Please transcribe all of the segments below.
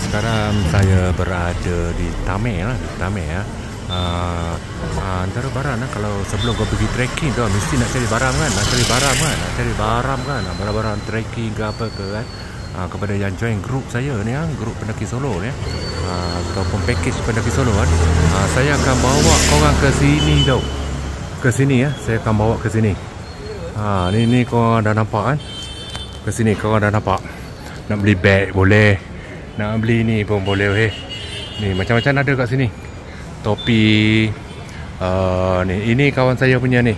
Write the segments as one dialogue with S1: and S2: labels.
S1: Sekarang saya berada di Tameh lah, ya. Antara barang lah, kalau sebelum kau pergi trekking tu mesti nak cari barang kan, barang-barang trekking ke apa ke kan. Kepada yang join grup saya ni, grup pendaki solo ni, ataupun package pendaki solo kan, saya akan bawa korang ke sini tau. Ke sini ya, saya akan bawa ke sini. Ni korang dah nampak kan? Ke sini korang dah nampak. Nak beli beg boleh, nak beli ni pun boleh weh. Ni macam-macam ada kat sini. Topi, ni ini kawan saya punya ni.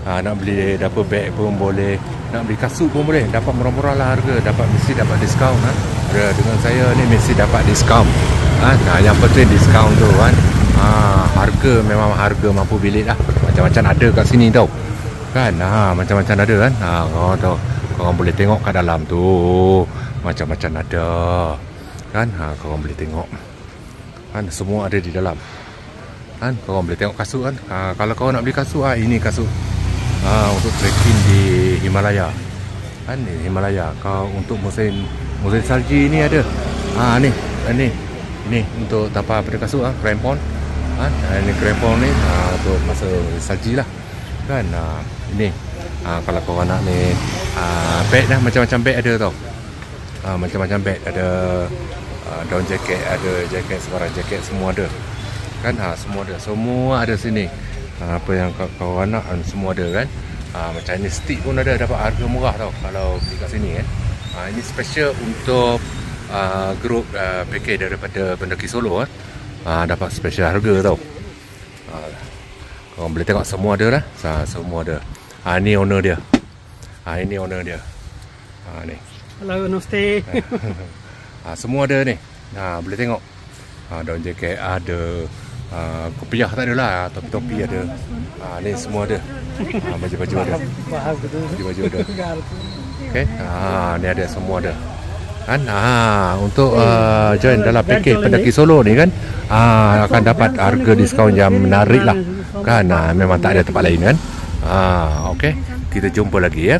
S1: Nak beli dapur beg pun boleh, nak beli kasut pun boleh. Dapat murah-murah lah harga, mesti dapat diskaun kan. Dengan saya ni mesti dapat diskaun. Yang penting diskaun tu kan. Harga memang harga mampu bilik lah. Macam-macam ada kat sini tau. Kan, macam-macam ada kan. Korang tahu, korang boleh tengok kat dalam tu. Macam-macam ada. Kan, korang boleh tengok. Kan, semua ada di dalam. Kan, korang boleh tengok kasut kan. Kalau korang nak beli kasut, ini kasut. Untuk trekking di Himalaya. Kan, di Himalaya. Kau untuk musim salji ni ada. Ni untuk tapak pada kasut, crampon. Ini crampon ni untuk masa salji lah. Kan, ini kalau korang nak ni beg dah, macam-macam beg ada tau. Macam-macam beg ada, down jacket ada, jacket sebarang jacket semua ada. Kan, semua ada sini. Apa yang korang nak semua ada kan. Macam ni stick pun ada, dapat harga murah tau kalau beli kat sini kan. Ini special untuk grup package daripada pendaki solo dapat special harga tau. Korang boleh tengok semua ada lah. Semua ada. Ni owner dia. Ini owner dia. Ni.
S2: Hello, namaste.
S1: Semua ada ni. Boleh tengok. Daun jaket ada. Kopiah tak ada lah. Topi-topi ada. Ni semua ada. Baju-baju ada. Baju-baju ada. Okay. Ni ada, semua ada. Kan, untuk join dalam package pendaki solo ni kan, akan dapat harga diskaun yang menarik lah. Kan, memang tak ada tempat lain kan. Okay. Kita jumpa lagi ya.